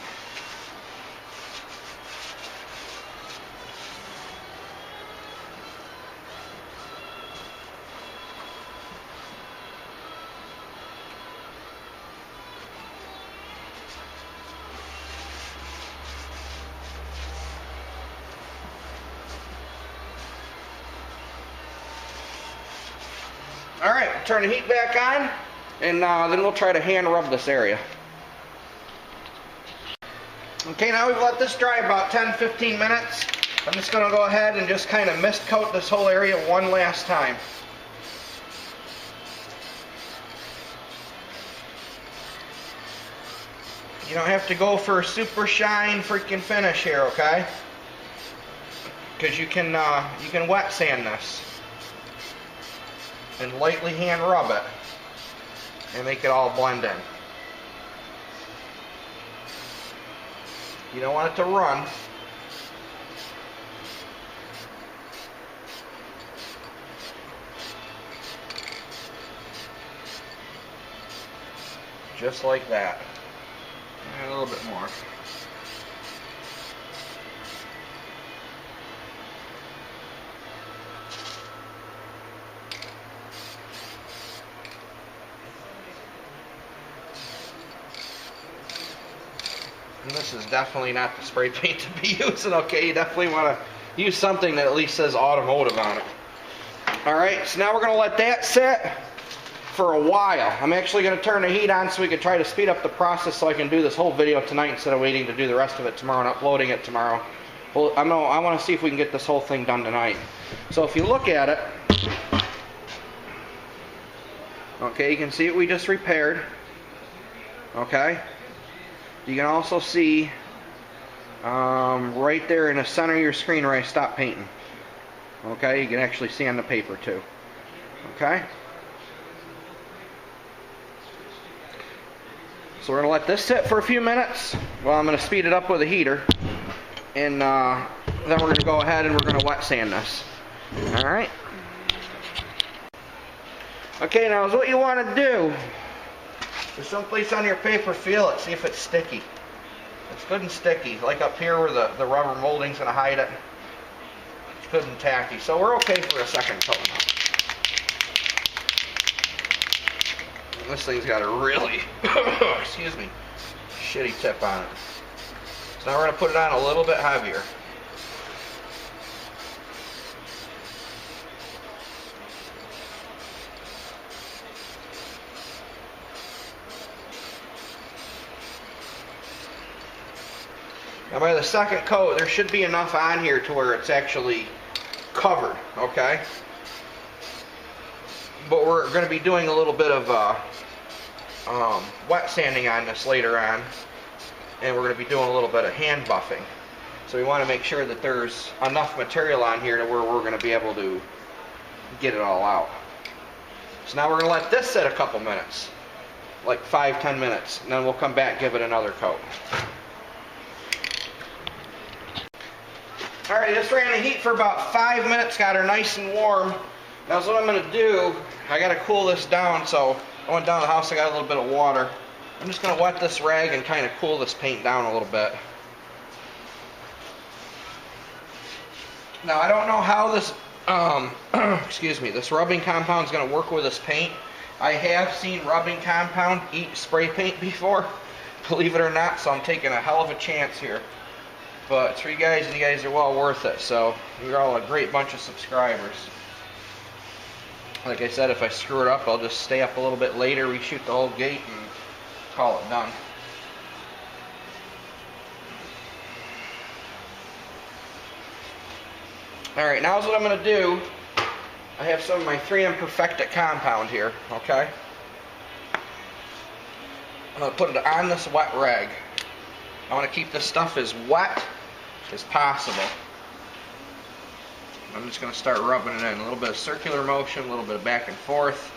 Alright, turn the heat back on, and then we'll try to hand rub this area. Okay, now we've let this dry about 10-15 minutes. I'm just going to go ahead and just kind of mist coat this whole area one last time. You don't have to go for a super shine freaking finish here, okay? Because you can wet sand this and lightly hand rub it and make it all blend in. You don't want it to run. Just like that. And a little bit more. And this is definitely not the spray paint to be using, okay? You definitely want to use something that at least says automotive on it. Alright, so now we're going to let that sit for a while. I'm actually going to turn the heat on so we can try to speed up the process so I can do this whole video tonight instead of waiting to do the rest of it tomorrow and uploading it tomorrow. Well, I want to see if we can get this whole thing done tonight. So if you look at it, okay, you can see what we just repaired. Okay? You can also see right there in the center of your screen where I stopped painting. Okay, you can actually see on the paper too. Okay? So we're going to let this sit for a few minutes. Well, I'm going to speed it up with a heater. And then we're going to go ahead and we're going to wet sand this. Alright? Okay, now what you want to do is someplace on your paper, feel it, see if it's sticky. It's good and sticky, like up here where the rubber molding's going to hide it. It's good and tacky. So we're okay for a second coat now. This thing's got a really, excuse me, shitty tip on it. So now we're going to put it on a little bit heavier. Now by the second coat, there should be enough on here to where it's actually covered, okay? But we're going to be doing a little bit of wet sanding on this later on, and we're going to be doing a little bit of hand buffing. So we want to make sure that there's enough material on here to where we're going to be able to get it all out. So now we're going to let this sit a couple minutes, like 5-10 minutes, and then we'll come back and give it another coat. Alright, this ran the heat for about 5 minutes, got her nice and warm. Now so what I'm going to do, I got to cool this down, so I went down to the house, I got a little bit of water. I'm just going to wet this rag and kind of cool this paint down a little bit. Now I don't know how this, excuse me, this rubbing compound is going to work with this paint. I have seen rubbing compound eat spray paint before, believe it or not, so I'm taking a hell of a chance here. But it's for you guys, and you guys are well worth it, so you're all a great bunch of subscribers. Like I said, if I screw it up, I'll just stay up a little bit later, reshoot the whole gate, and call it done. Alright, now is what I'm going to do. I have some of my 3M Perfecta compound here, okay? I'm going to put it on this wet rag. I want to keep this stuff as wet as possible. I'm just going to start rubbing it in. A little bit of circular motion, a little bit of back and forth.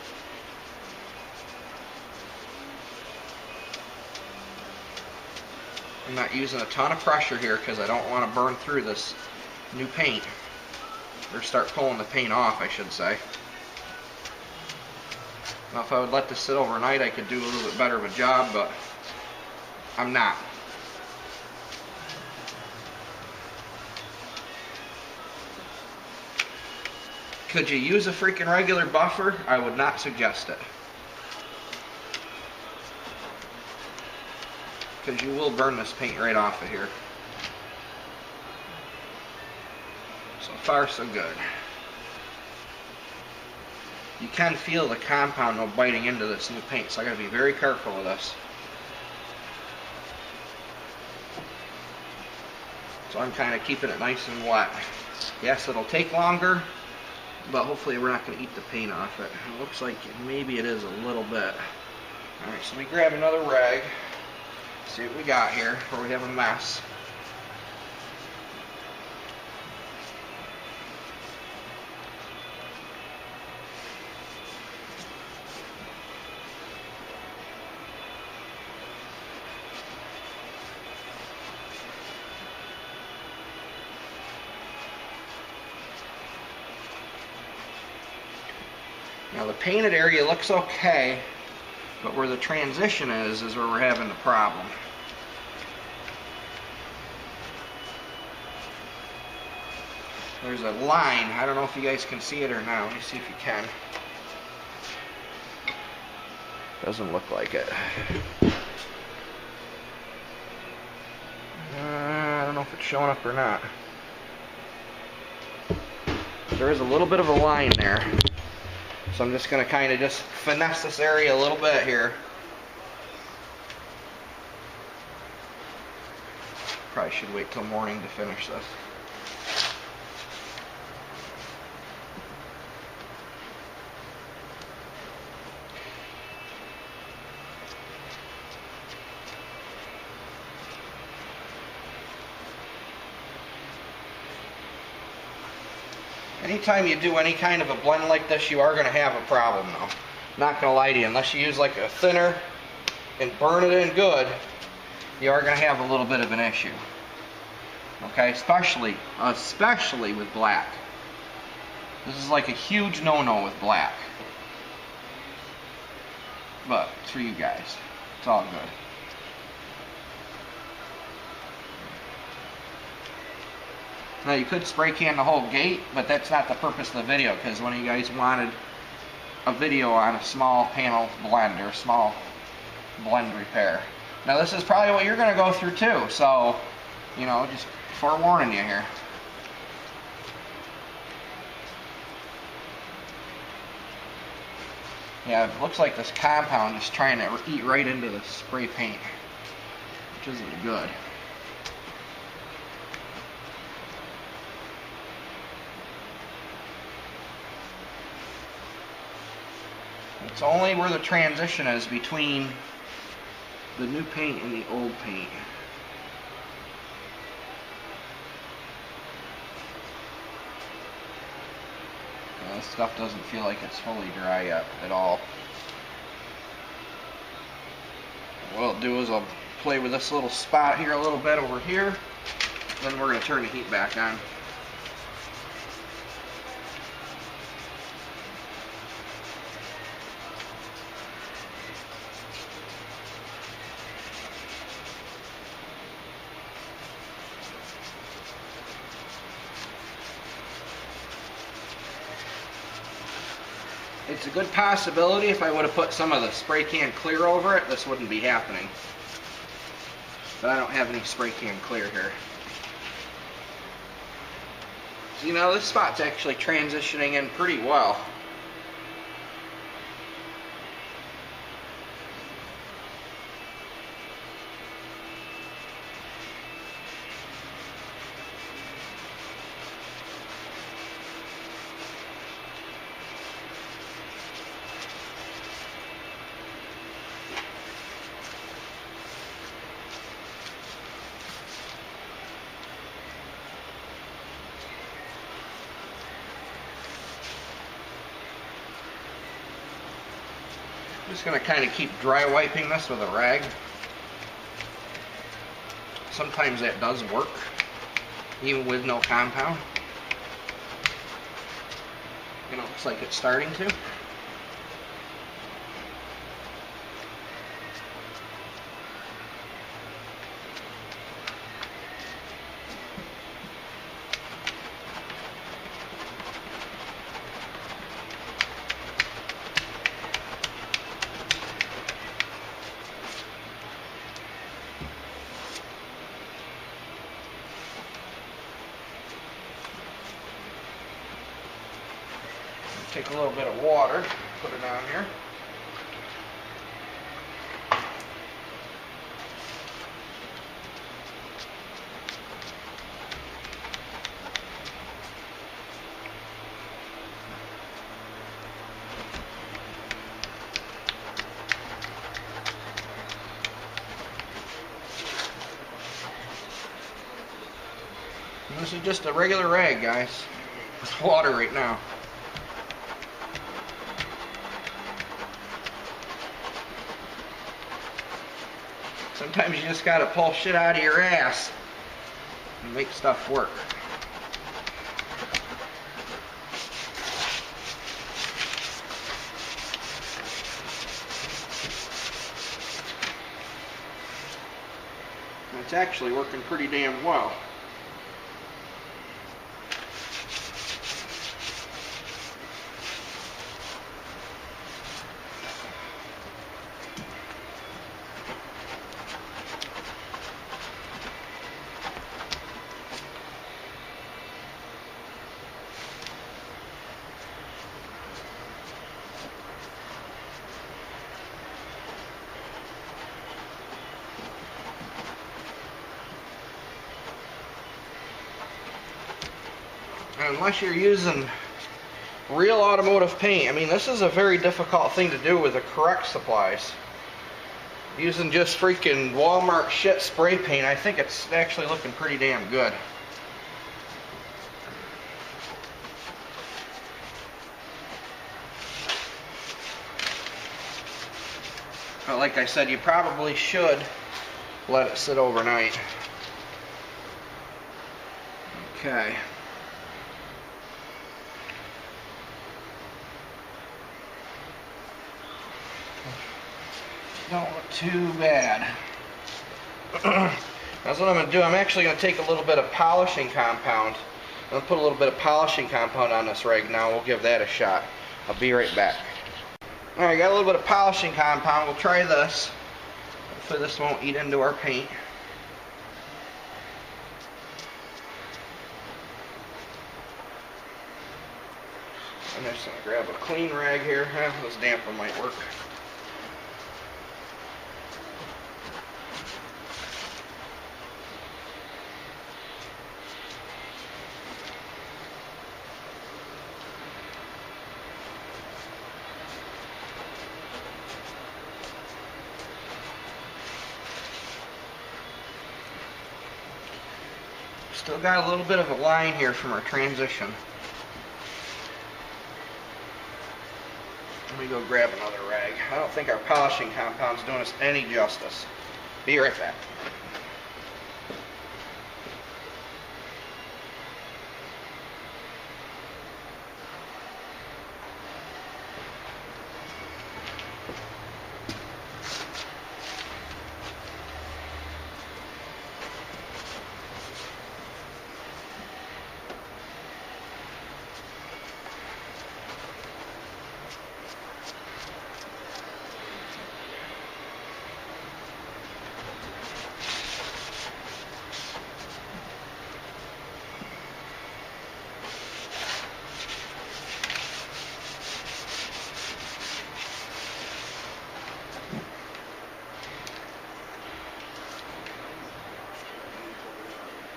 I'm not using a ton of pressure here because I don't want to burn through this new paint. Or start pulling the paint off, I should say. Now if I would let this sit overnight, I could do a little bit better of a job, but I'm not. Could you use a freaking regular buffer? I would not suggest it. Because you will burn this paint right off of here. So far, so good. You can feel the compound though biting into this new paint, so I gotta be very careful with this. So I'm kind of keeping it nice and wet. Yes, it'll take longer, but hopefully we're not going to eat the paint off it. It looks like maybe it is a little bit. Alright, so we grab another rag, see what we got here before we have a mess. Now the painted area looks okay, but where the transition is where we're having the problem. There's a line, I don't know if you guys can see it or not. Let me see if you can. Doesn't look like it. I don't know if it's showing up or not. There is a little bit of a line there. So I'm just going to kind of just finesse this area a little bit here. Probably should wait till morning to finish this. Anytime you do any kind of a blend like this, you are going to have a problem though. Not going to lie to you, unless you use like a thinner and burn it in good, you are going to have a little bit of an issue. Okay, especially with black. This is like a huge no-no with black. But it's for you guys. It's all good. Now you could spray can the whole gate, but that's not the purpose of the video, because one of you guys wanted a video on a small panel blend or a small blend repair. Now this is probably what you're going to go through too, so, you know, just forewarning you here. Yeah, it looks like this compound is trying to eat right into the spray paint, which isn't good. It's only where the transition is between the new paint and the old paint. This stuff doesn't feel like it's fully dry yet at all. What I'll do is I'll play with this little spot here a little bit over here, then we're going to turn the heat back on. It's a good possibility if I would have put some of the spray can clear over it, this wouldn't be happening. But I don't have any spray can clear here. So, you know, this spot's actually transitioning in pretty well. I'm just going to kind of keep dry wiping this with a rag. Sometimes that does work, even with no compound. And it looks like it's starting to. Take a little bit of water, put it on here. And this is just a regular rag, guys, with water right now. Sometimes you just gotta pull shit out of your ass and make stuff work. And it's actually working pretty damn well. Unless you're using real automotive paint, I mean, this is a very difficult thing to do with the correct supplies. Using just freaking Walmart shit spray paint, I think it's actually looking pretty damn good. But like I said, you probably should let it sit overnight. Okay. Don't look too bad. That's what I'm going to do. I'm actually going to take a little bit of polishing compound. I'm going to put a little bit of polishing compound on this rag now. We'll give that a shot. I'll be right back. Alright, got a little bit of polishing compound. We'll try this. Hopefully this won't eat into our paint. I'm just going to grab a clean rag here. This damp one might work. Still got a little bit of a line here from our transition. Let me go grab another rag. I don't think our polishing compound's doing us any justice. Be right back.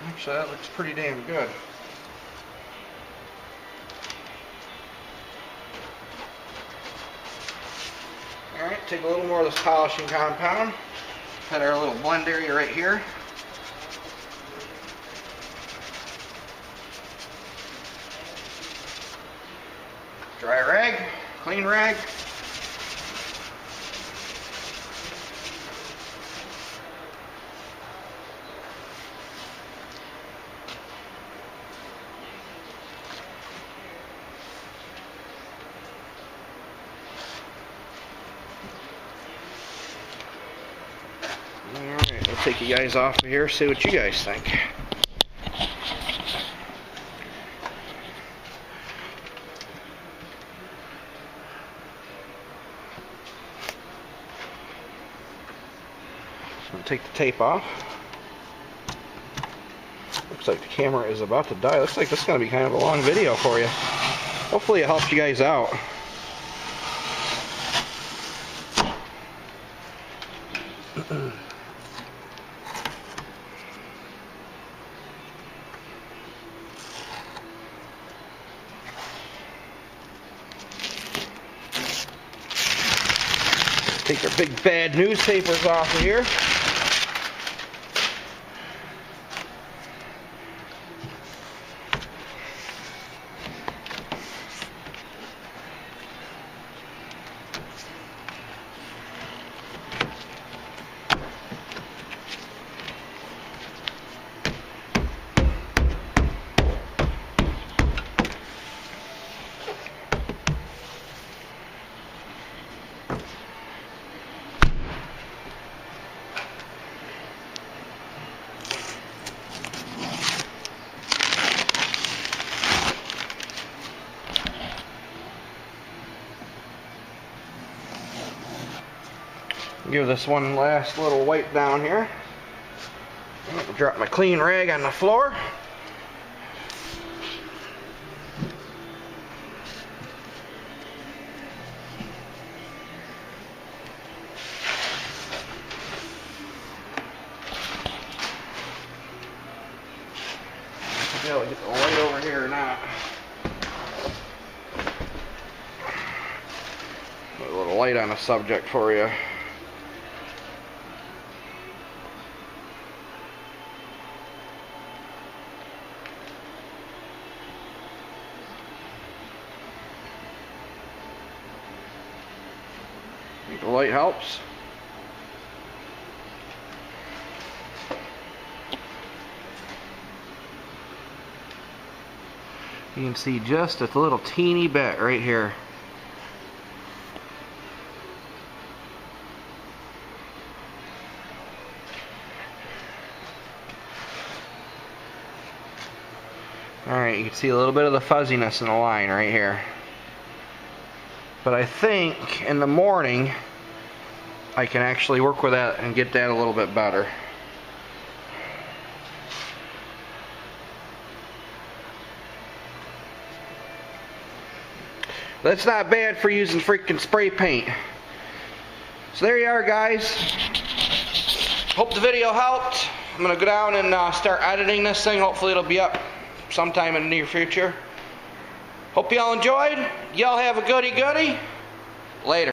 Actually, that looks pretty damn good. Alright, take a little more of this polishing compound. Put our little blend area right here. Dry rag, clean rag. Alright, I'll take you guys off of here, see what you guys think. I'm going to take the tape off. Looks like the camera is about to die. Looks like this is going to be kind of a long video for you. Hopefully it helps you guys out. Take our big bad newspapers off of here. Give this one last little wipe down here. Drop my clean rag on the floor. Be able to get the light over here or not. Put a little light on the subject for you. The light helps. You can see just a little teeny bit right here. Alright, you can see a little bit of the fuzziness in the line right here. But I think in the morning I can actually work with that and get that a little bit better. That's not bad for using freaking spray paint. So there you are, guys. Hope the video helped. I'm going to go down and start editing this thing. Hopefully it'll be up sometime in the near future. Hope y'all enjoyed. Y'all have a goody goody. Later.